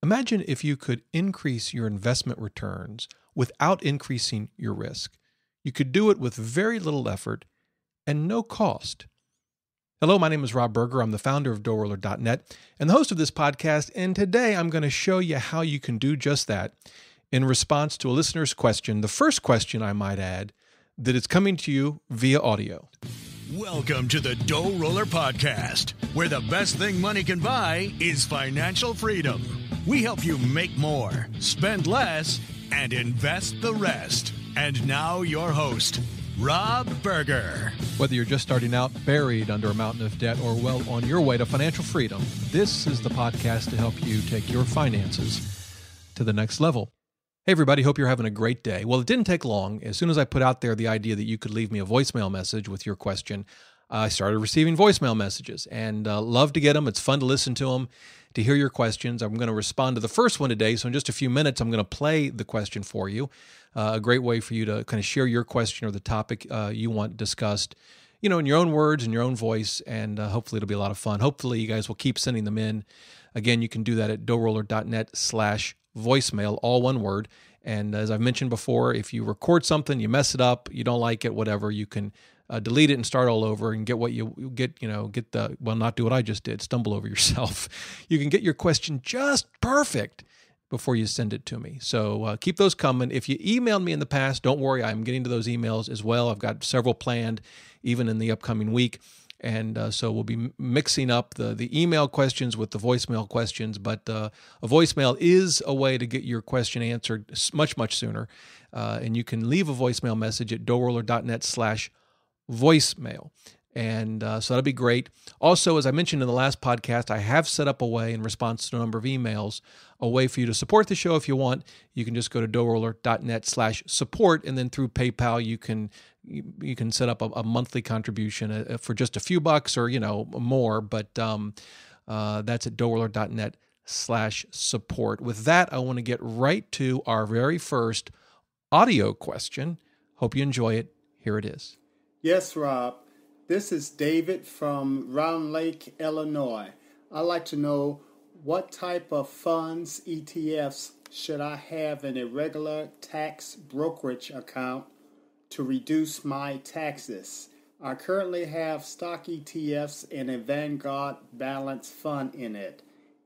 Imagine if you could increase your investment returns without increasing your risk. You could do it with very little effort and no cost. Hello, my name is Rob Berger. I'm the founder of DoughRoller.net and the host of this podcast. And today I'm going to show you how you can do just that in response to a listener's question. The first question, I might add, that is coming to you via audio. Welcome to the DoughRoller Podcast, where the best thing money can buy is financial freedom. We help you make more, spend less, and invest the rest. And now your host, Rob Berger. Whether you're just starting out, buried under a mountain of debt, or well on your way to financial freedom, this is the podcast to help you take your finances to the next level. Hey everybody, hope you're having a great day. Well, it didn't take long. As soon as I put out there the idea that you could leave me a voicemail message with your question, I started receiving voicemail messages and love to get them. It's fun to listen to them, to hear your questions. I'm going to respond to the first one today. So in just a few minutes, I'm going to play the question for you. A great way for you to kind of share your question or the topic you want discussed, in your own words, in your own voice, and hopefully it'll be a lot of fun. Hopefully you guys will keep sending them in. Again, you can do that at DoughRoller.net/voicemail, all one word. And as I've mentioned before, if you record something, you mess it up, you don't like it, whatever, you can delete it and start all over and get what you get, not do what I just did, stumble over yourself. You can get your question just perfect before you send it to me. So keep those coming. If you emailed me in the past, don't worry, I'm getting to those emails as well. I've got several planned even in the upcoming week. And so we'll be mixing up the email questions with the voicemail questions, but a voicemail is a way to get your question answered much, much sooner. And you can leave a voicemail message at DoughRoller.net/voicemail. And so that'll be great. Also, as I mentioned in the last podcast, I have set up a way in response to a number of emails, a way for you to support the show if you want. You can just go to DoughRoller.net/support, and then through PayPal, you can set up a monthly contribution for just a few bucks or, more. But that's at DoughRoller.net/support. With that, I want to get right to our very first audio question. Hope you enjoy it. Here it is. Yes, Rob. This is David from Round Lake, Illinois. I'd like to know what type of funds, ETFs, should I have in a regular tax brokerage account to reduce my taxes? I currently have stock ETFs and a Vanguard Balance Fund in it.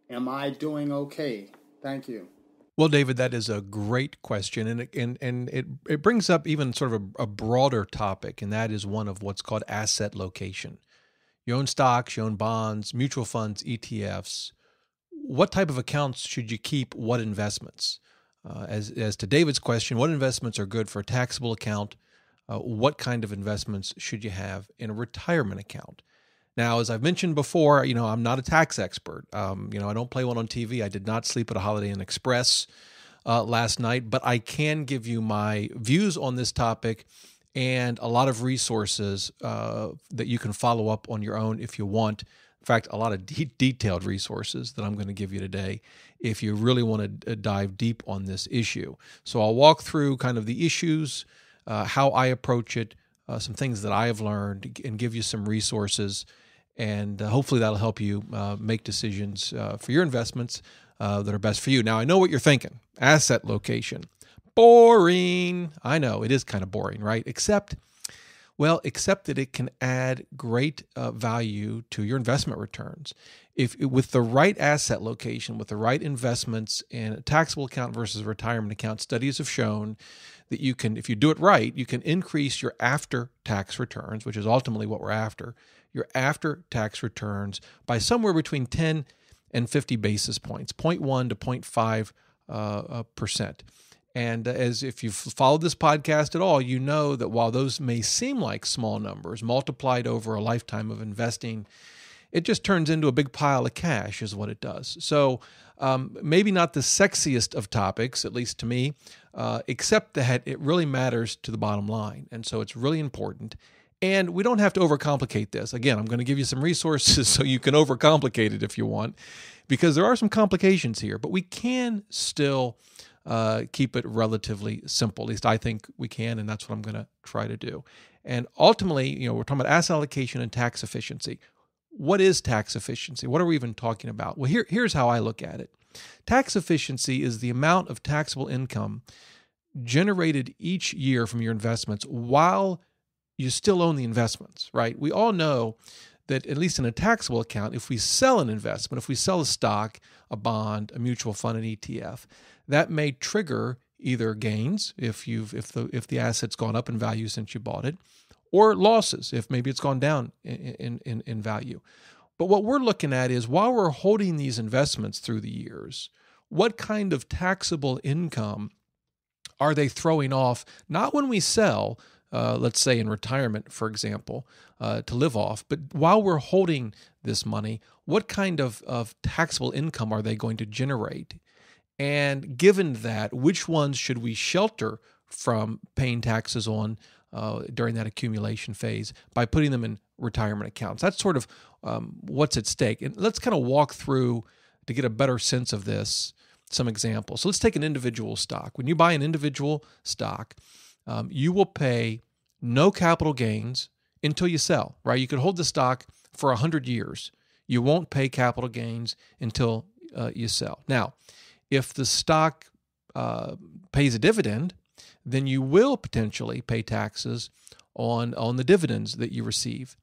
Am I doing okay? Thank you. Well, David, that is a great question, and it brings up even sort of a broader topic, and that is one of what's called asset location. You own stocks, you own bonds, mutual funds, ETFs. What type of accounts should you keep? What investments? As to David's question, what investments are good for a taxable account? What kind of investments should you have in a retirement account? Now, as I've mentioned before, I'm not a tax expert. I don't play one on TV. I did not sleep at a Holiday Inn Express last night, but I can give you my views on this topic and a lot of resources that you can follow up on your own if you want. In fact, a lot of detailed resources that I'm going to give you today if you really want to dive deep on this issue. So I'll walk through kind of the issues, how I approach it, some things that I have learned, and give you some resources. And hopefully that'll help you make decisions for your investments that are best for you. Now, I know what you're thinking. Asset location. Boring. I know, it is kind of boring, right? Except that it can add great value to your investment returns. If with the right asset location, with the right investments in a taxable account versus a retirement account, studies have shown that you can, if you do it right, you can increase your after-tax returns, which is ultimately what we're after, your after-tax returns by somewhere between 10 and 50 basis points, 0.1 to 0.5%. And as if you've followed this podcast at all, you know that while those may seem like small numbers, multiplied over a lifetime of investing, it just turns into a big pile of cash is what it does. So maybe not the sexiest of topics, at least to me, except that it really matters to the bottom line. And so it's really important. And we don't have to overcomplicate this. Again, I'm going to give you some resources so you can overcomplicate it if you want, because there are some complications here, but we can still keep it relatively simple. At least I think we can, and that's what I'm going to try to do. And ultimately, we're talking about asset allocation and tax efficiency. What is tax efficiency? What are we even talking about? Well, here's how I look at it. Tax efficiency is the amount of taxable income generated each year from your investments while you still own the investments, right? We all know that, at least in a taxable account, if we sell an investment, if we sell a stock, a bond, a mutual fund, an ETF, that may trigger either gains if the asset's gone up in value since you bought it, or losses if maybe it's gone down in value. But what we're looking at is, while we're holding these investments through the years, what kind of taxable income are they throwing off? Not when we sell, let's say in retirement, for example, to live off, but while we're holding this money, what kind of taxable income are they going to generate? And given that, which ones should we shelter from paying taxes on during that accumulation phase by putting them in retirement accounts? That's sort of what's at stake. And let's kind of walk through, to get a better sense of this, some examples. So let's take an individual stock. When you buy an individual stock, you will pay no capital gains until you sell, right? You could hold the stock for 100 years. You won't pay capital gains until you sell. Now, if the stock pays a dividend, then you will potentially pay taxes on the dividends that you receive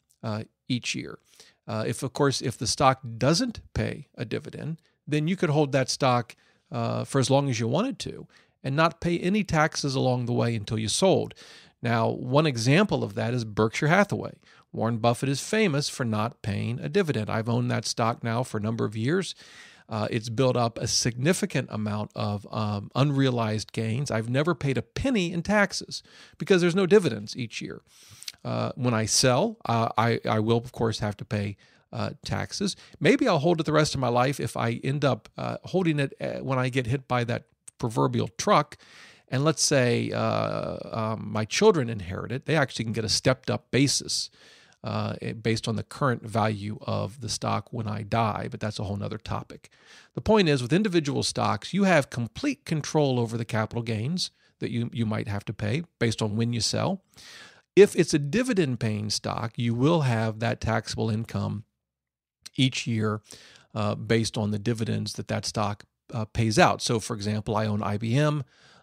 each year. If the stock doesn't pay a dividend, then you could hold that stock for as long as you wanted to and not pay any taxes along the way until you sold. Now, one example of that is Berkshire Hathaway. Warren Buffett is famous for not paying a dividend. I've owned that stock now for a number of years. It's built up a significant amount of unrealized gains. I've never paid a penny in taxes because there's no dividends each year. When I sell, I will, of course, have to pay taxes. Maybe I'll hold it the rest of my life if I end up holding it when I get hit by that proverbial truck. And let's say my children inherit it. They actually can get a stepped-up basis based on the current value of the stock when I die, but that's a whole other topic. The point is, with individual stocks, you have complete control over the capital gains that you might have to pay based on when you sell. If it's a dividend-paying stock, you will have that taxable income each year based on the dividends that stock pays out. So, for example, I own IBM.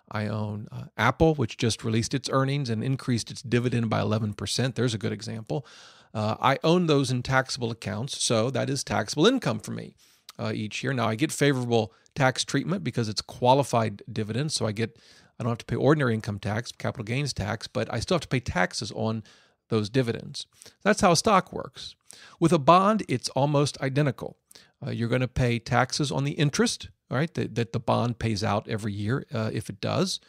I own Apple, which just released its earnings and increased its dividend by 11%. There's a good example. I own those in taxable accounts, so that is taxable income for me each year. Now, I get favorable tax treatment because it's qualified dividends, so I don't have to pay ordinary income tax, capital gains tax, but I still have to pay taxes on those dividends. That's how a stock works. With a bond, it's almost identical. You're going to pay taxes on the interest, right, that the bond pays out every year if it does.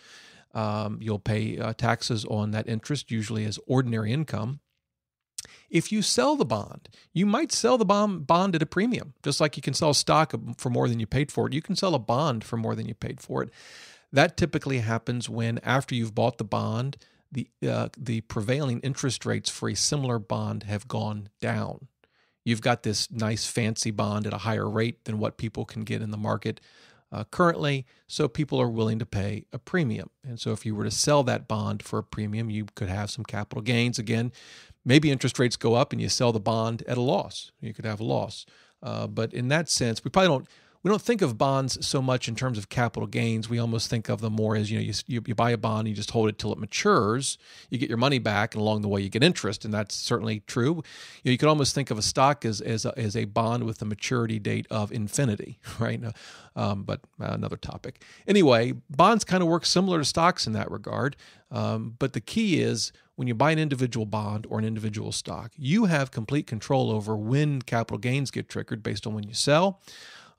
You'll pay taxes on that interest, usually as ordinary income. If you sell the bond, you might sell the bond at a premium. Just like you can sell stock for more than you paid for it, you can sell a bond for more than you paid for it. That typically happens when, after you've bought the bond, the prevailing interest rates for a similar bond have gone down. You've got this nice fancy bond at a higher rate than what people can get in the market currently, so people are willing to pay a premium. And so if you were to sell that bond for a premium, you could have some capital gains. Again, maybe interest rates go up and you sell the bond at a loss. You could have a loss. But in that sense, we don't think of bonds so much in terms of capital gains. We almost think of them more as, you buy a bond, you just hold it till it matures, you get your money back, and along the way you get interest, and that's certainly true. You could almost think of a stock as a bond with the maturity date of infinity, right? But another topic. Anyway, bonds kind of work similar to stocks in that regard, but the key is, when you buy an individual bond or an individual stock, you have complete control over when capital gains get triggered based on when you sell.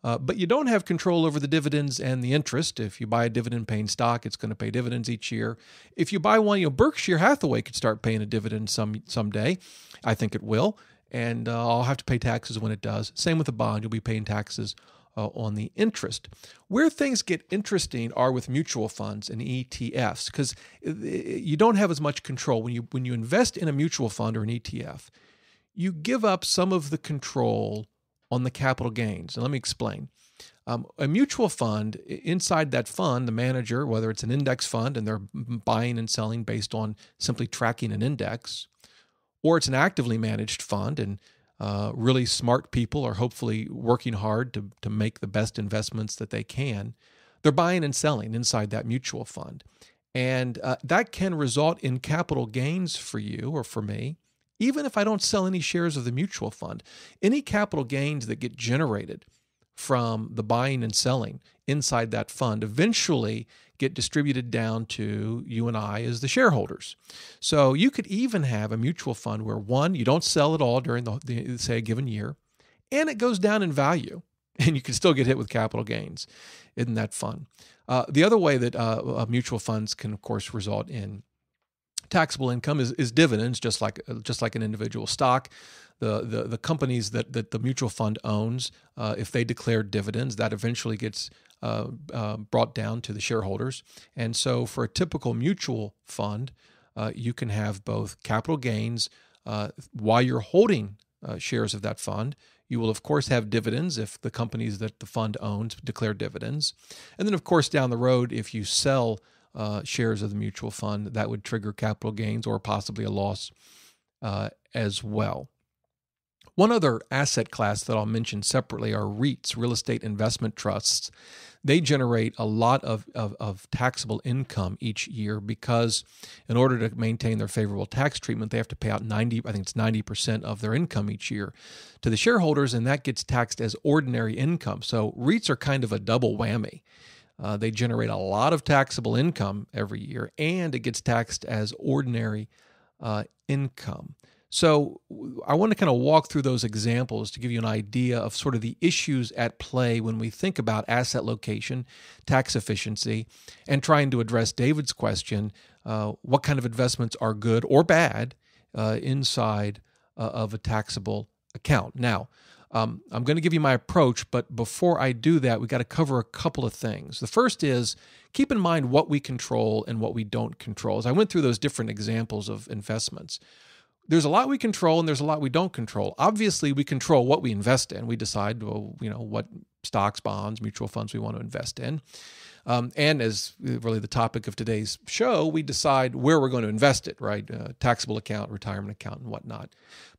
But you don't have control over the dividends and the interest. If you buy a dividend-paying stock, it's going to pay dividends each year. If you buy one, Berkshire Hathaway could start paying a dividend someday. I think it will, and I'll have to pay taxes when it does. Same with a bond. You'll be paying taxes on the interest. Where things get interesting are with mutual funds and ETFs, because you don't have as much control. When you invest in a mutual fund or an ETF, you give up some of the control on the capital gains. And let me explain. A mutual fund, inside that fund, the manager, whether it's an index fund and they're buying and selling based on simply tracking an index, or it's an actively managed fund and really smart people are hopefully working hard to make the best investments that they can. They're buying and selling inside that mutual fund. And that can result in capital gains for you or for me, even if I don't sell any shares of the mutual fund. Any capital gains that get generated from the buying and selling inside that fund eventually get distributed down to you and I as the shareholders. So you could even have a mutual fund where, one, you don't sell at all during the say, a given year, and it goes down in value, and you can still get hit with capital gains. Isn't that fun? The other way that mutual funds can, of course, result in taxable income is dividends, just like an individual stock. The companies that the mutual fund owns, if they declare dividends, that eventually gets brought down to the shareholders. And so for a typical mutual fund, you can have both capital gains while you're holding shares of that fund. You will, of course, have dividends if the companies that the fund owns declare dividends. And then, of course, down the road, if you sell shares of the mutual fund, that would trigger capital gains or possibly a loss as well. One other asset class that I'll mention separately are REITs, real estate investment trusts. They generate a lot of taxable income each year because in order to maintain their favorable tax treatment, they have to pay out 90% of their income each year to the shareholders, and that gets taxed as ordinary income. So REITs are kind of a double whammy. They generate a lot of taxable income every year, and it gets taxed as ordinary income. So I want to kind of walk through those examples to give you an idea of sort of the issues at play when we think about asset location, tax efficiency, and trying to address David's question, what kind of investments are good or bad inside of a taxable account. Now, I'm going to give you my approach, but before I do that, we got to cover a couple of things. The first is keep in mind what we control and what we don't control. As I went through those different examples of investments, there's a lot we control and there's a lot we don't control. Obviously, we control what we invest in. We decide, what stocks, bonds, mutual funds we want to invest in. And as really the topic of today's show, we decide where we're going to invest it, right? Taxable account, retirement account, and whatnot.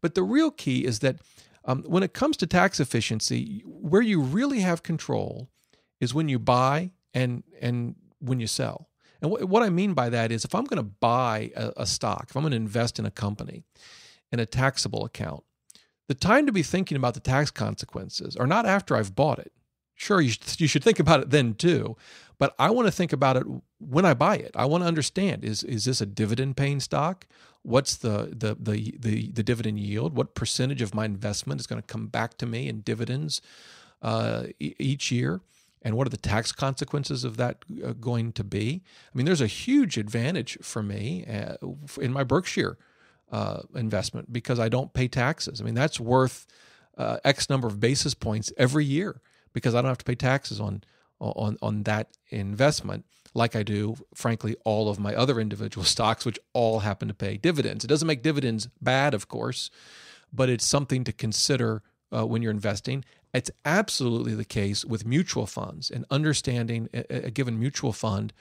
But the real key is that when it comes to tax efficiency, where you really have control is when you buy and when you sell. And what I mean by that is if I'm going to buy a stock, if I'm going to invest in a company in a taxable account, the time to be thinking about the tax consequences are not after I've bought it. Sure, you should think about it then too, but I want to think about it when I buy it. I want to understand, is this a dividend-paying stock? What's the dividend yield? What percentage of my investment is going to come back to me in dividends each year? And what are the tax consequences of that going to be? I mean, there's a huge advantage for me in my Berkshire investment because I don't pay taxes. I mean, that's worth X number of basis points every year because I don't have to pay taxes on that investment like I do, frankly, all of my other individual stocks, which all happen to pay dividends. It doesn't make dividends bad, of course, but it's something to consider when you're investing. It's absolutely the case with mutual funds and understanding a given mutual fund.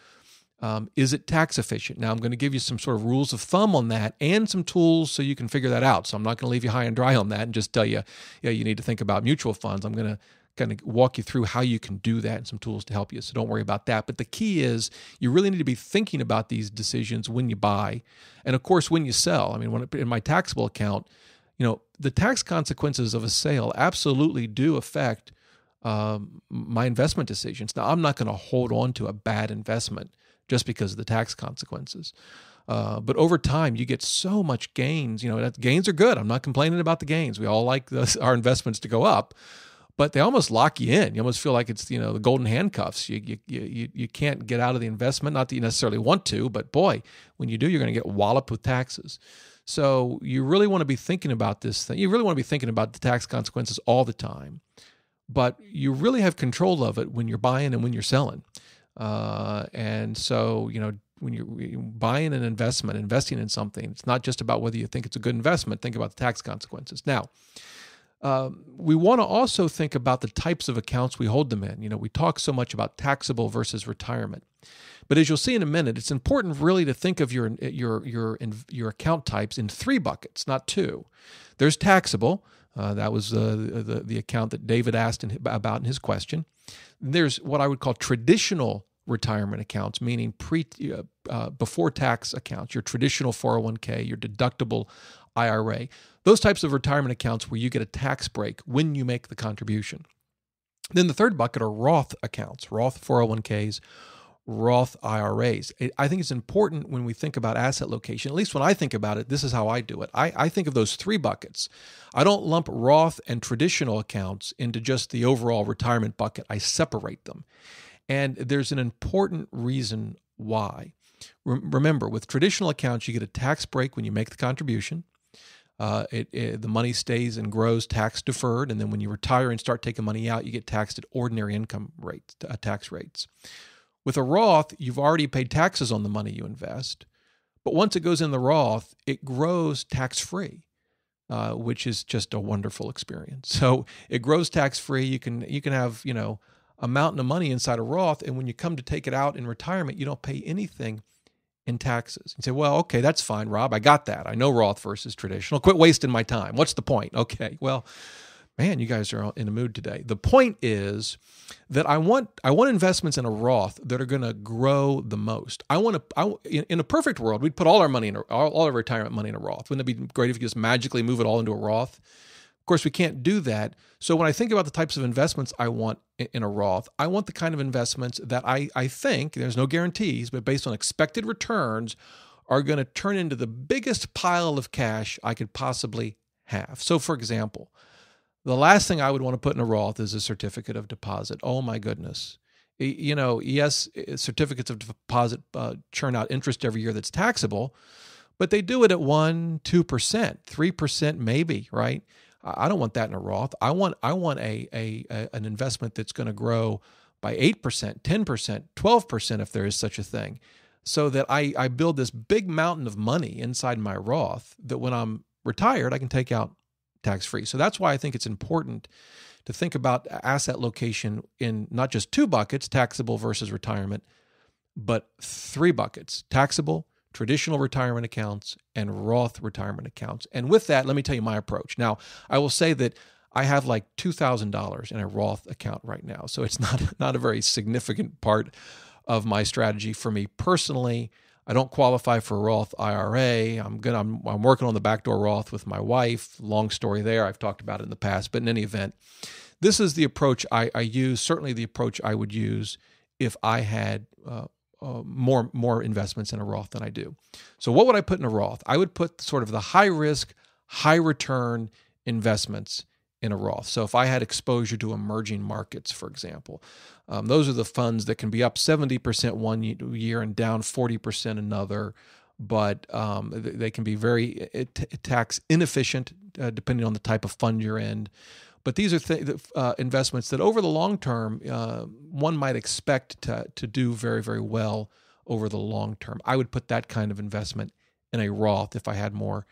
Is it tax efficient? Now, I'm going to give you some sort of rules of thumb on that and some tools so you can figure that out. So I'm not going to leave you high and dry on that and just tell you, you need to think about mutual funds. I'm going to kind of walk you through how you can do that and some tools to help you. So don't worry about that. But the key is you really need to be thinking about these decisions when you buy and, of course, when you sell. I mean, in my taxable account, the tax consequences of a sale absolutely do affect my investment decisions. Now, I'm not going to hold on to a bad investment just because of the tax consequences. But over time, you get so much gains. Gains are good. I'm not complaining about the gains. We all like our investments to go up, but they almost lock you in. You almost feel like it's the golden handcuffs. You can't get out of the investment. Not that you necessarily want to, but boy, when you do, you're going to get walloped with taxes. So you really want to be thinking about this thing. You really want to be thinking about the tax consequences all the time, but you really have control of it when you're buying and when you're selling. And so, when you're buying an investment, investing in something, it's not just about whether you think it's a good investment. Think about the tax consequences. Now, we want to also think about the types of accounts we hold them in. We talk so much about taxable versus retirement. But as you'll see in a minute, it's important really to think of your account types in three buckets, not two. There's taxable, That was the account that David asked about in his question. There's what I would call traditional retirement accounts, meaning before tax accounts, your traditional 401k, your deductible IRA, those types of retirement accounts where you get a tax break when you make the contribution. Then the third bucket are Roth accounts, Roth 401ks, Roth IRAs. I think it's important when we think about asset location, at least when I think about it, this is how I do it. I think of those three buckets. I don't lump Roth and traditional accounts into just the overall retirement bucket. I separate them. And there's an important reason why. Remember, with traditional accounts, you get a tax break when you make the contribution. The money stays and grows tax deferred, and then when you retire and start taking money out, you get taxed at ordinary income rates, tax rates. With a Roth, you've already paid taxes on the money you invest, but once it goes in the Roth, it grows tax-free, which is just a wonderful experience. So it grows tax-free. You can have a mountain of money inside a Roth, and when you come to take it out in retirement, you don't pay anything in taxes. You say, well, okay, that's fine, Rob. I got that. I know Roth versus traditional. Quit wasting my time. What's the point? Okay, well, man, you guys are in a mood today. The point is that I want investments in a Roth that are going to grow the most. In a perfect world, we'd put all our money all our retirement money in a Roth. Wouldn't it be great if you just magically move it all into a Roth? Of course, we can't do that. So when I think about the types of investments I want in a Roth, I want the kind of investments that I think, there's no guarantees, but based on expected returns, are going to turn into the biggest pile of cash I could possibly have. So for example, the last thing I would want to put in a Roth is a certificate of deposit. Oh my goodness. Yes, certificates of deposit churn out interest every year that's taxable, but they do it at 1%, 2%, 3% maybe, right? I don't want that in a Roth. I want an investment that's going to grow by 8%, 10%, 12% if there is such a thing, so that I build this big mountain of money inside my Roth that when I'm retired, I can take out tax-free. So that's why I think it's important to think about asset location in not just two buckets, taxable versus retirement, but three buckets: taxable, traditional retirement accounts, and Roth retirement accounts. And with that, let me tell you my approach. Now, I will say that I have like $2,000 in a Roth account right now, so it's not a very significant part of my strategy for me personally. I don't qualify for a Roth IRA. I'm working on the backdoor Roth with my wife. Long story there. I've talked about it in the past, but in any event, this is the approach I use. Certainly, the approach I would use if I had more investments in a Roth than I do. So what would I put in a Roth? I would put sort of the high risk, high return investments in a Roth. So if I had exposure to emerging markets, for example, those are the funds that can be up 70% one year and down 40% another, but they can be very tax inefficient depending on the type of fund you're in. But these are investments that over the long term, one might expect to do very, very well over the long term. I would put that kind of investment in a Roth if I had more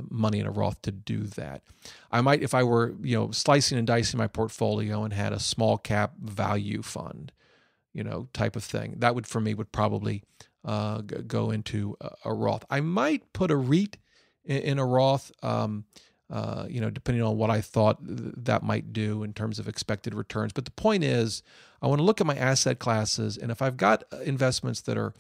money in a Roth to do that. I might, if I were slicing and dicing my portfolio and had a small cap value fund, type of thing, that would probably go into a Roth. I might put a REIT in a Roth. Depending on what I thought that might do in terms of expected returns. But the point is, I want to look at my asset classes, and if I've got investments that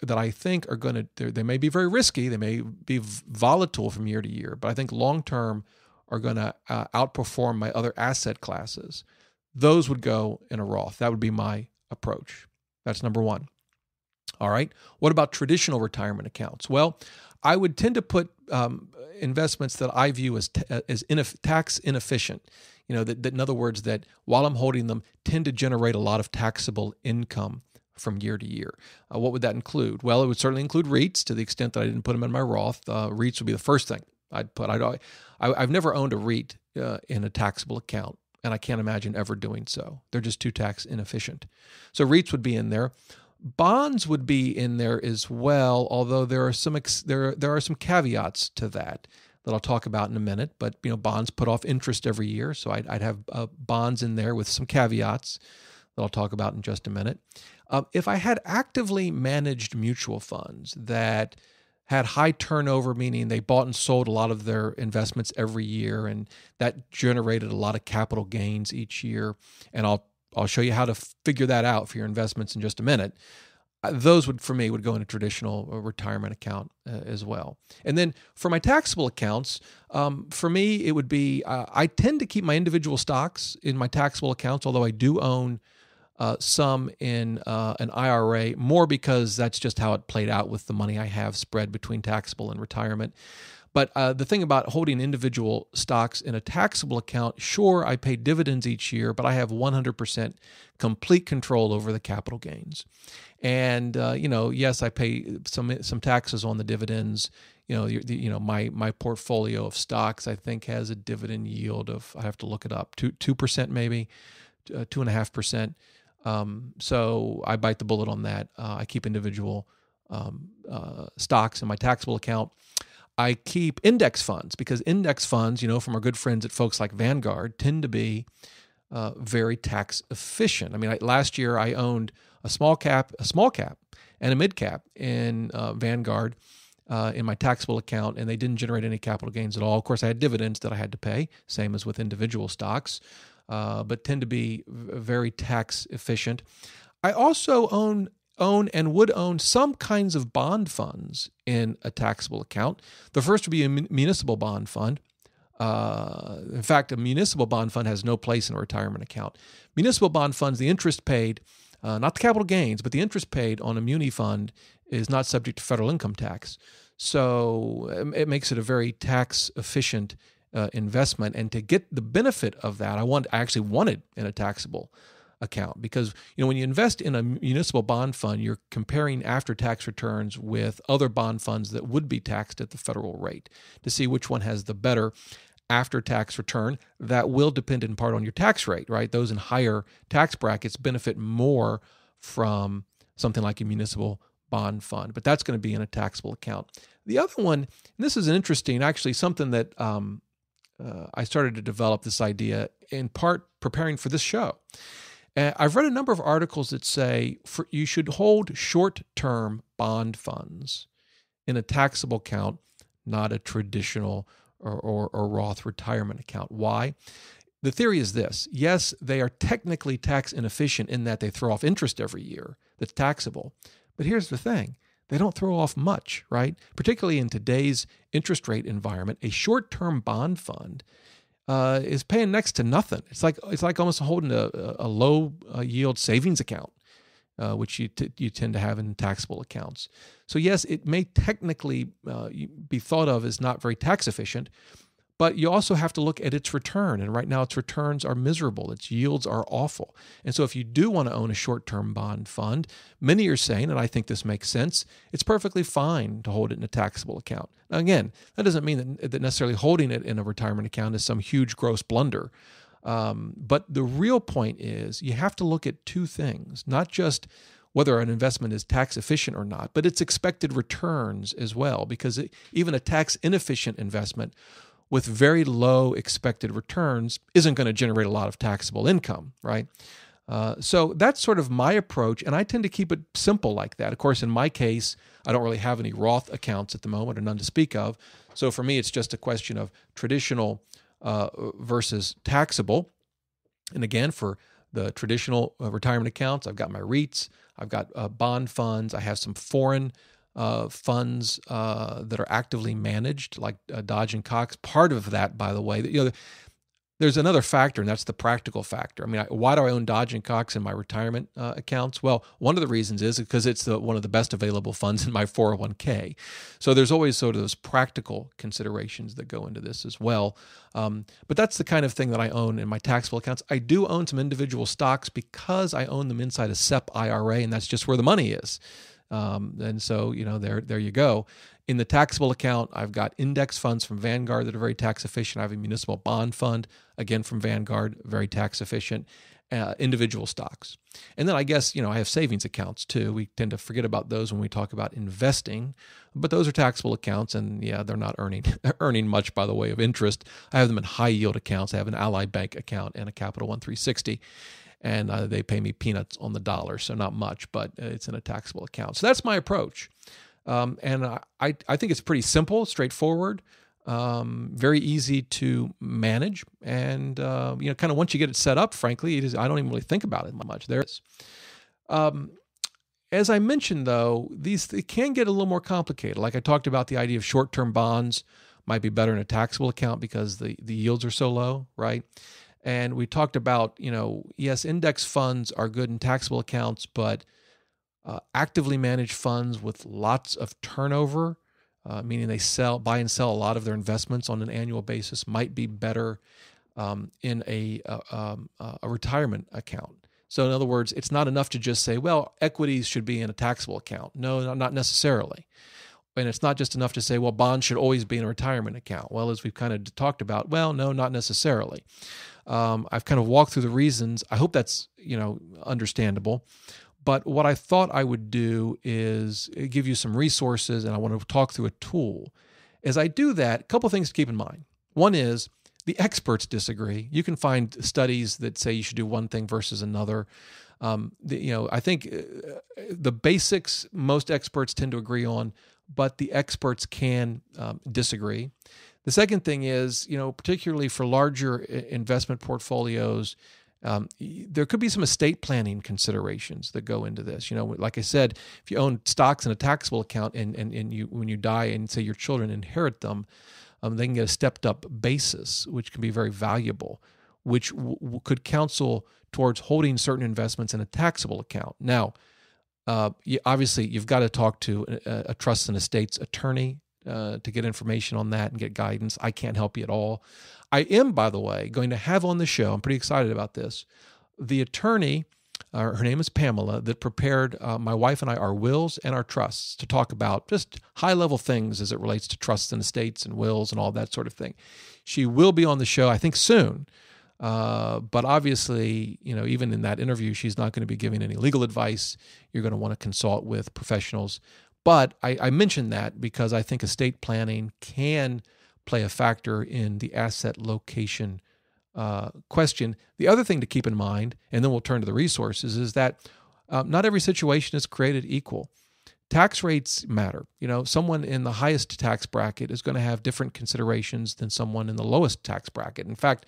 I think are going to, they may be very risky, they may be volatile from year to year, but I think long term are going to outperform my other asset classes. Those would go in a Roth. That would be my approach. That's number one. All right. What about traditional retirement accounts? Well, I would tend to put investments that I view as tax inefficient. That in other words, that while I'm holding them, tend to generate a lot of taxable income from year to year. What would that include? Well, it would certainly include REITs to the extent that I didn't put them in my Roth. REITs would be the first thing I'd put. I've never owned a REIT in a taxable account, and I can't imagine ever doing so. They're just too tax inefficient. So REITs would be in there. Bonds would be in there as well, although there are some caveats to that I'll talk about in a minute. But bonds put off interest every year, so I'd have bonds in there with some caveats that I'll talk about in just a minute. If I had actively managed mutual funds that had high turnover, meaning they bought and sold a lot of their investments every year, and that generated a lot of capital gains each year. And I'll show you how to figure that out for your investments in just a minute. Those for me would go in a traditional retirement account as well. And then for my taxable accounts, for me it would be I tend to keep my individual stocks in my taxable accounts, although I do own some in an IRA, more because that's just how it played out with the money I have spread between taxable and retirement. But the thing about holding individual stocks in a taxable account, sure, I pay dividends each year, but I have 100% complete control over the capital gains. And yes, I pay some taxes on the dividends. My portfolio of stocks, I think, has a dividend yield of, I have to look it up, 2% maybe, 2.5%. So I bite the bullet on that. I keep individual stocks in my taxable account. I keep index funds because index funds, from our good friends at folks like Vanguard, tend to be very tax efficient. I mean, last year I owned a small cap, and a mid cap in Vanguard in my taxable account, and they didn't generate any capital gains at all. Of course, I had dividends that I had to pay, same as with individual stocks, but tend to be very tax efficient. I also own and would own some kinds of bond funds in a taxable account. The first would be a municipal bond fund. In fact, a municipal bond fund has no place in a retirement account. Municipal bond funds, the interest paid, not the capital gains, but the interest paid on a muni fund is not subject to federal income tax. So it makes it a very tax efficient investment. And to get the benefit of that, I actually wanted in a taxable account because when you invest in a municipal bond fund, you're comparing after-tax returns with other bond funds that would be taxed at the federal rate to see which one has the better after-tax return. That will depend in part on your tax rate, right? Those in higher tax brackets benefit more from something like a municipal bond fund, but that's going to be in a taxable account. The other one, and this is actually something that I started to develop this idea in part preparing for this show. I've read a number of articles that say you should hold short-term bond funds in a taxable account, not a traditional or Roth retirement account. Why? The theory is this. Yes, they are technically tax inefficient in that they throw off interest every year that's taxable. But here's the thing. They don't throw off much, right? Particularly in today's interest rate environment, a short-term bond fund is paying next to nothing. It's like almost holding a low yield savings account, which you tend to have in taxable accounts. So yes, it may technically be thought of as not very tax efficient, but you also have to look at its return. And right now its returns are miserable. Its yields are awful. And so if you do want to own a short-term bond fund, many are saying, and I think this makes sense, it's perfectly fine to hold it in a taxable account. Now again, that doesn't mean that necessarily holding it in a retirement account is some huge gross blunder. But the real point is you have to look at two things, not just whether an investment is tax efficient or not, but its expected returns as well, because even a tax inefficient investment with very low expected returns isn't going to generate a lot of taxable income, right? So that's sort of my approach, and I tend to keep it simple like that. Of course, in my case, I don't really have any Roth accounts at the moment, or none to speak of. So for me, it's just a question of traditional versus taxable. And again, for the traditional retirement accounts, I've got my REITs, I've got bond funds, I have some foreign funds that are actively managed, like Dodge and Cox. Part of that, by the way, there's another factor, and that's the practical factor. I mean, why do I own Dodge and Cox in my retirement accounts? Well, one of the reasons is because it's one of the best available funds in my 401k. So there's always sort of those practical considerations that go into this as well. But that's the kind of thing that I own in my taxable accounts. I do own some individual stocks because I own them inside a SEP IRA, and that's just where the money is. And so, there you go. In the taxable account, I've got index funds from Vanguard that are very tax efficient. I have a municipal bond fund, again from Vanguard, very tax efficient, individual stocks. And then I guess, I have savings accounts too. We tend to forget about those when we talk about investing, but those are taxable accounts, and yeah, they're not earning much by the way of interest. I have them in high yield accounts. I have an Ally Bank account and a Capital One 360. And they pay me peanuts on the dollar, so not much, but it's in a taxable account. So that's my approach. And I think it's pretty simple, straightforward, very easy to manage. And, kind of once you get it set up, frankly, I don't even really think about it much. There it is. As I mentioned, though, it can get a little more complicated. Like I talked about, the idea of short-term bonds might be better in a taxable account because the yields are so low, right? And we talked about, yes, index funds are good in taxable accounts, but actively managed funds with lots of turnover, meaning they buy and sell a lot of their investments on an annual basis, might be better in a retirement account. So in other words, it's not enough to just say, well, equities should be in a taxable account. No, not necessarily. And it's not just enough to say, well, bonds should always be in a retirement account. Well, as we've kind of talked about, well, no, not necessarily. I've kind of walked through the reasons. I hope that's, understandable. But what I thought I would do is give you some resources, and I want to talk through a tool. As I do that, a couple of things to keep in mind. One is the experts disagree. You can find studies that say you should do one thing versus another. I think the basics most experts tend to agree on, but the experts can disagree. The second thing is, particularly for larger investment portfolios, there could be some estate planning considerations that go into this. Like I said, if you own stocks in a taxable account and you, when you die and say your children inherit them, they can get a stepped up basis, which can be very valuable, which could counsel towards holding certain investments in a taxable account. Now, obviously, you've got to talk to a trust and estates attorney to get information on that and get guidance. I can't help you at all. I am, by the way, going to have on the show, I'm pretty excited about this, the attorney, her name is Pamela, that prepared my wife and I our wills and our trusts to talk about just high-level things as it relates to trusts and estates and wills and all that sort of thing. She will be on the show, I think, soon. But obviously, even in that interview, she's not going to be giving any legal advice. You're going to want to consult with professionals. But I mention that because I think estate planning can play a factor in the asset location question. The other thing to keep in mind, and then we'll turn to the resources, is that not every situation is created equal. Tax rates matter. Someone in the highest tax bracket is going to have different considerations than someone in the lowest tax bracket. In fact,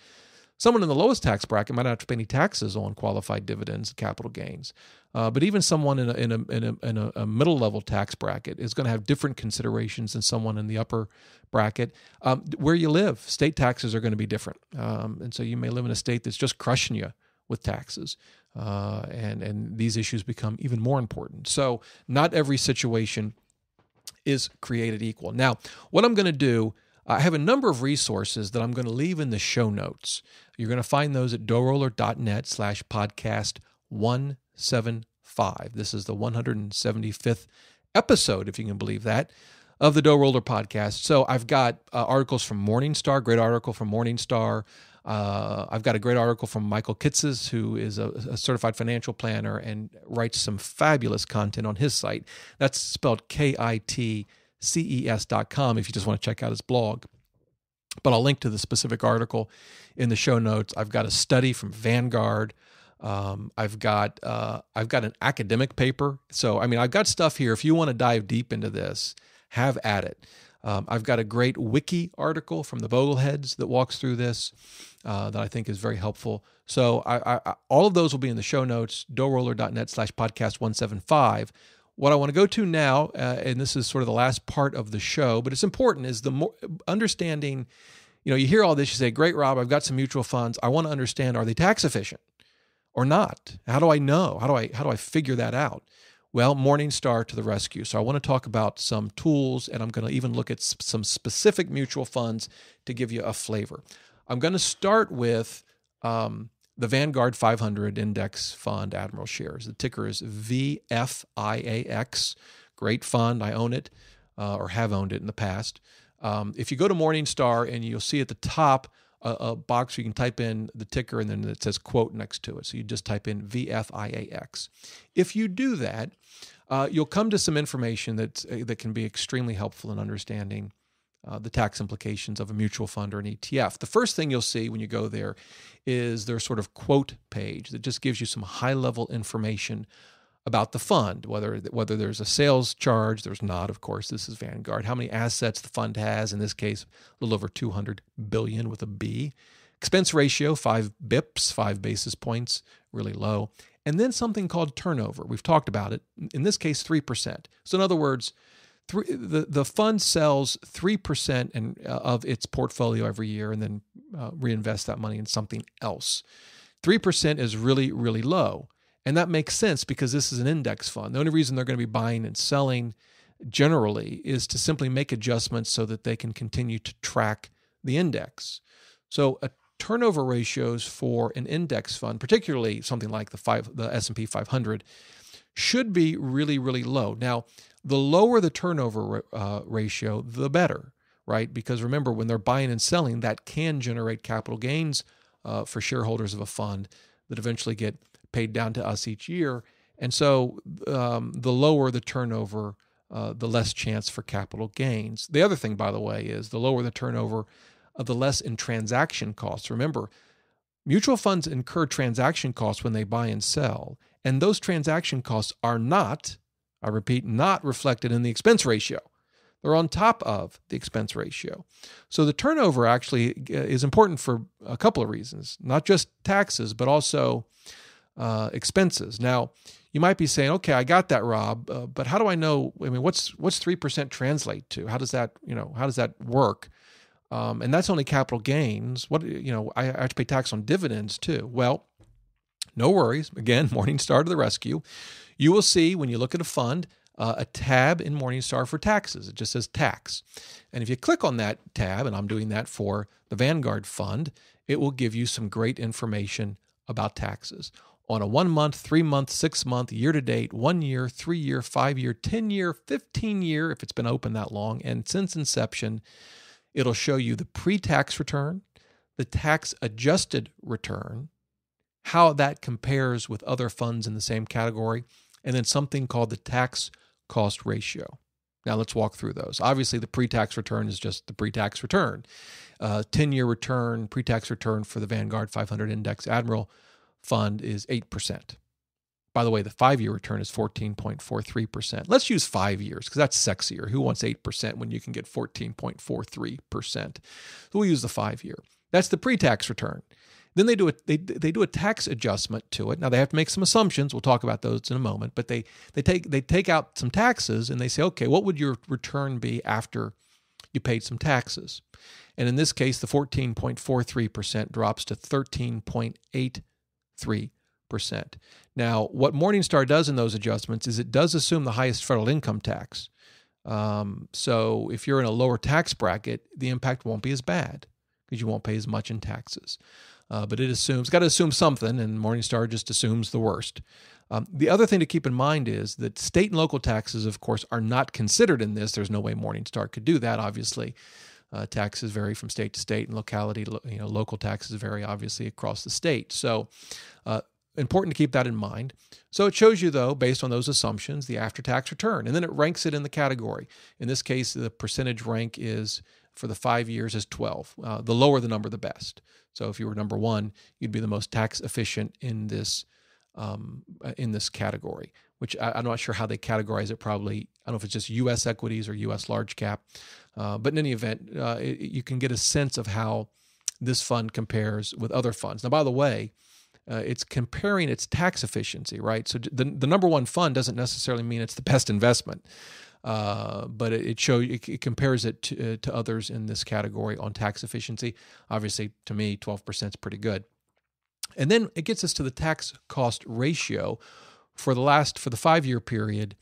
someone in the lowest tax bracket might not have to pay any taxes on qualified dividends and capital gains. But even someone in a middle level tax bracket is going to have different considerations than someone in the upper bracket. Where you live, state taxes are going to be different. And so you may live in a state that's just crushing you with taxes. And these issues become even more important. So not every situation is created equal. Now, what I'm going to do, I have a number of resources that I'm going to leave in the show notes. You're going to find those at DoughRoller.net/podcast 175. This is the 175th episode, if you can believe that, of the DoughRoller podcast. So I've got articles from Morningstar, great article from Morningstar. I've got a great article from Michael Kitzes, who is a certified financial planner and writes some fabulous content on his site. That's spelled KITCES.com if you just want to check out his blog. But I'll link to the specific article in the show notes. I've got a study from Vanguard. I've got an academic paper. So, I've got stuff here. If you want to dive deep into this, have at it. I've got a great wiki article from the Vogelheads that walks through this that I think is very helpful. So I all of those will be in the show notes, DoughRoller.net/podcast 175. What I want to go to now, and this is sort of the last part of the show, but it's important, is the more understanding. You hear all this, you say, "Great, Rob, I've got some mutual funds. I want to understand, are they tax efficient or not? How do I know? How do I figure that out?" Well, Morningstar to the rescue. So I want to talk about some tools, and I'm going to even look at some specific mutual funds to give you a flavor. I'm going to start with the Vanguard 500 Index Fund Admiral Shares. The ticker is VFIAX. Great fund. I own it or have owned it in the past. If you go to Morningstar, and you'll see at the top a box where you can type in the ticker, and then it says quote next to it. So you just type in VFIAX. If you do that, you'll come to some information that can be extremely helpful in understanding the tax implications of a mutual fund or an ETF. The first thing you'll see when you go there is their sort of quote page that just gives you some high-level information about the fund, whether there's a sales charge. There's not, of course. This is Vanguard. How many assets the fund has, in this case, a little over $200 billion with a B. Expense ratio, 5 bips, 5 basis points, really low. And then something called turnover. We've talked about it. In this case, 3%. So in other words, the fund sells 3% of its portfolio every year and then reinvests that money in something else. 3% is really, really low. And that makes sense because this is an index fund. The only reason they're going to be buying and selling generally is to simply make adjustments so that they can continue to track the index. So turnover ratios for an index fund, particularly something like the S&P 500, should be really, really low. Now, the lower the turnover ratio, the better, right? Because remember, when they're buying and selling, that can generate capital gains for shareholders of a fund that eventually get paid down to us each year. And so the lower the turnover, the less chance for capital gains. The other thing, by the way, is the lower the turnover, the less in transaction costs. Remember, mutual funds incur transaction costs when they buy and sell, and those transaction costs are not, I repeat, not reflected in the expense ratio. They're on top of the expense ratio. So the turnover actually is important for a couple of reasons, not just taxes, but also expenses. Now, you might be saying, okay, I got that, Rob, but how do I know, what's 3% translate to? How does that work? And that's only capital gains. I have to pay tax on dividends too. Well, no worries. Again, Morningstar to the rescue. You will see when you look at a fund, a tab in Morningstar for taxes. It just says tax. And if you click on that tab, and I'm doing that for the Vanguard fund, it will give you some great information about taxes. On a 1 month, 3 month, 6 month, year to date, 1 year, 3 year, 5 year, 10 year, 15 year, if it's been open that long, and since inception, it'll show you the pre-tax return, the tax-adjusted return, how that compares with other funds in the same category, and then something called the tax cost ratio. Now let's walk through those. Obviously, the pre-tax return is just the pre-tax return. 10-year return, pre-tax return for the Vanguard 500 Index Admiral Fund is 8%. By the way, the 5-year return is 14.43%. Let's use 5 years because that's sexier. Who wants 8% when you can get 14.43%? So we'll use the 5-year. That's the pre-tax return. Then they do a tax adjustment to it. Now they have to make some assumptions. We'll talk about those in a moment. But they take out some taxes and they say, okay, what would your return be after you paid some taxes? And in this case, the 14.43% drops to 13.83%. Now, what Morningstar does in those adjustments is it does assume the highest federal income tax. So if you're in a lower tax bracket, the impact won't be as bad because you won't pay as much in taxes. But it's got to assume something, and Morningstar just assumes the worst. The other thing to keep in mind is that state and local taxes, of course, are not considered in this. There's no way Morningstar could do that, obviously. Taxes vary from state to state, and locality, local taxes vary, obviously, across the state. So important to keep that in mind. So it shows you, though, based on those assumptions, the after-tax return, and then it ranks it in the category. In this case, the percentage rank is, for the 5 years, is 12. The lower the number, the best. So if you were number 1, you'd be the most tax efficient in this category, which I'm not sure how they categorize it. Probably, I don't know if it's just U.S. equities or U.S. large cap. But in any event, you can get a sense of how this fund compares with other funds. Now, by the way, it's comparing its tax efficiency, right? So the number 1 fund doesn't necessarily mean it's the best investment, but it compares it to others in this category on tax efficiency. Obviously, to me, 12% is pretty good. And then it gets us to the tax cost ratio for the 5-year period.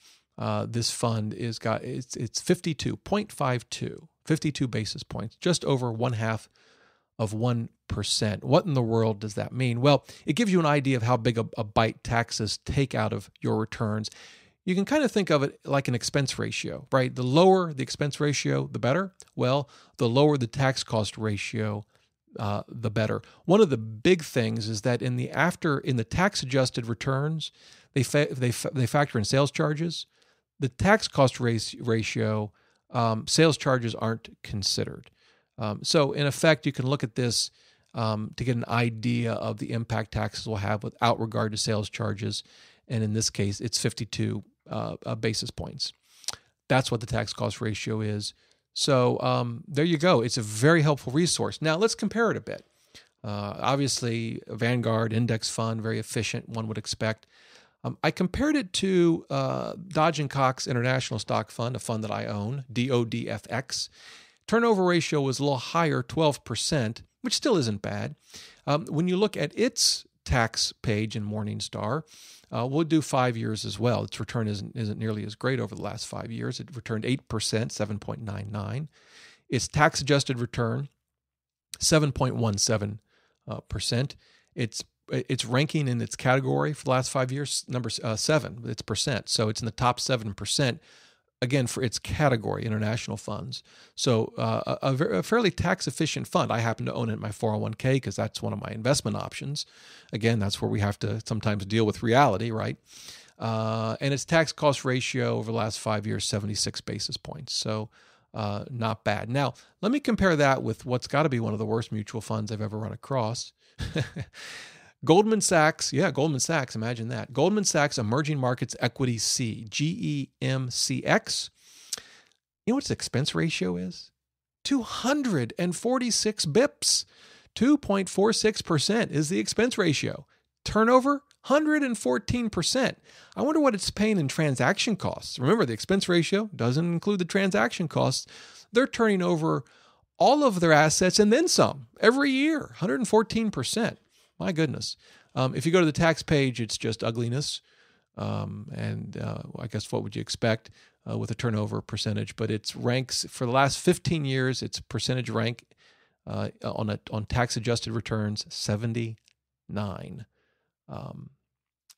This fund it's 52.52, 52 basis points, just over 0.5%. What in the world does that mean? Well, it gives you an idea of how big a bite taxes take out of your returns. You can kind of think of it like an expense ratio, right? The lower the expense ratio, the better. Well, the lower the tax cost ratio, the better. One of the big things is that in the tax adjusted returns, they factor in sales charges. The tax cost ratio, sales charges aren't considered. So in effect, you can look at this to get an idea of the impact taxes will have without regard to sales charges. And in this case, it's 52 basis points. That's what the tax cost ratio is. So there you go. It's a very helpful resource. Now let's compare it a bit. Obviously, a Vanguard index fund, very efficient, one would expect. I compared it to Dodge & Cox International Stock Fund, a fund that I own, DODFX. Turnover ratio was a little higher, 12%, which still isn't bad. When you look at its tax page in Morningstar, we'll do 5 years as well. Its return isn't nearly as great over the last 5 years. It returned 8%, 7.99. Its tax-adjusted return, 7.17%. Its ranking in its category for the last 5 years, number 7, it's percent. So it's in the top 7%, again, for its category, international funds. So a fairly tax-efficient fund. I happen to own it in my 401k because that's one of my investment options. Again, that's where we have to sometimes deal with reality, right? And its tax cost ratio over the last 5 years, 76 basis points. So not bad. Now, let me compare that with what's got to be one of the worst mutual funds I've ever run across. Goldman Sachs, imagine that. Goldman Sachs Emerging Markets Equity C, GEMCX. You know what its expense ratio is? 246 bips. 2.46% is the expense ratio. Turnover, 114%. I wonder what it's paying in transaction costs. Remember, the expense ratio doesn't include the transaction costs. They're turning over all of their assets and then some every year, 114%. My goodness. If you go to the tax page, it's just ugliness. I guess what would you expect with a turnover percentage? But its ranks for the last 15 years, its percentage rank on tax-adjusted returns, 79.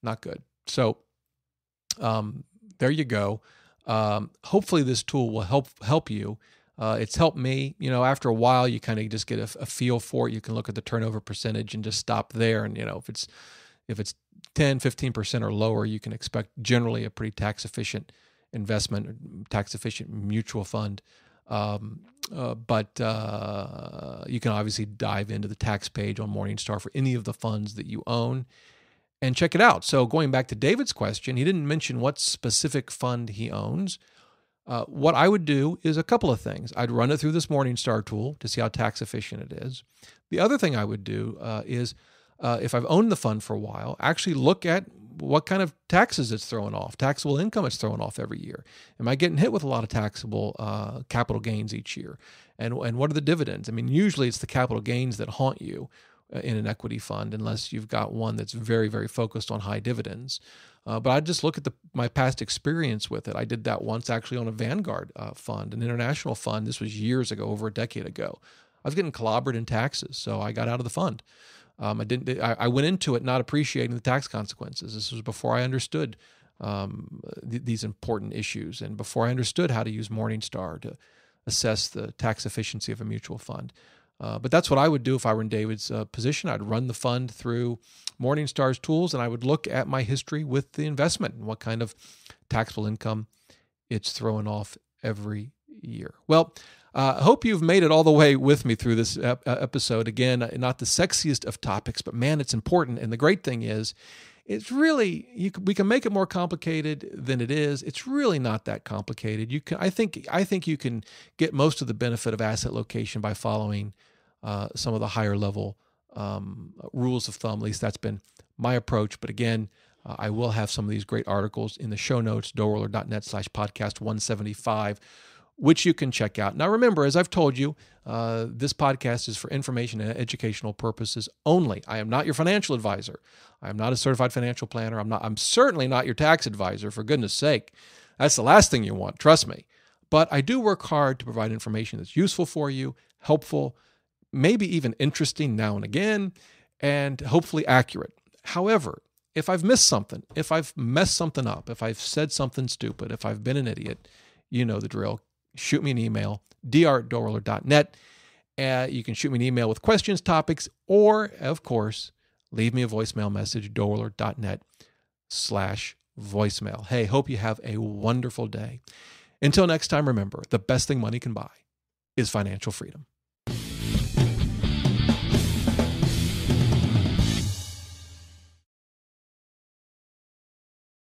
Not good. So there you go. Hopefully this tool will help you. It's helped me. After a while, you kind of just get a feel for it. You can look at the turnover percentage and just stop there. And, if it's 10, 15% or lower, you can expect generally a pretty tax-efficient investment, tax-efficient mutual fund. But you can obviously dive into the tax page on Morningstar for any of the funds that you own and check it out. So going back to David's question, he didn't mention what specific fund he owns. What I would do is a couple of things. I'd run it through this Morningstar tool to see how tax efficient it is. The other thing I would do is, if I've owned the fund for a while, actually look at what kind of taxes it's throwing off, taxable income it's throwing off every year. Am I getting hit with a lot of taxable capital gains each year? And what are the dividends? I mean, usually it's the capital gains that haunt you in an equity fund, unless you've got one that's very, very focused on high dividends. But I just look at my past experience with it. I did that once actually on a Vanguard fund, an international fund. This was years ago, over a decade ago. I was getting clobbered in taxes, so I got out of the fund. I went into it not appreciating the tax consequences. This was before I understood these important issues, and before I understood how to use Morningstar to assess the tax efficiency of a mutual fund. But that's what I would do if I were in David's position. I'd run the fund through Morningstar's tools, and I would look at my history with the investment and what kind of taxable income it's throwing off every year. Well, I hope you've made it all the way with me through this episode. Again, not the sexiest of topics, but man, it's important. And the great thing is, it's really, we can make it more complicated than it is. It's really not that complicated. I think you can get most of the benefit of asset location by following some of the higher level rules of thumb. At least that's been my approach. But again, I will have some of these great articles in the show notes, DoughRoller.net/podcast 175, which you can check out. Now, remember, as I've told you, this podcast is for information and educational purposes only. I am not your financial advisor. I am not a certified financial planner. I'm certainly not your tax advisor, for goodness sake. That's the last thing you want, trust me. But I do work hard to provide information that's useful for you, helpful, maybe even interesting now and again, and hopefully accurate. However, if I've missed something, if I've messed something up, if I've said something stupid, if I've been an idiot, you know the drill. Shoot me an email, dr@doughroller.net. You can shoot me an email with questions, topics, or, of course, leave me a voicemail message, doughroller.net/voicemail. Hey, hope you have a wonderful day. Until next time, remember, the best thing money can buy is financial freedom.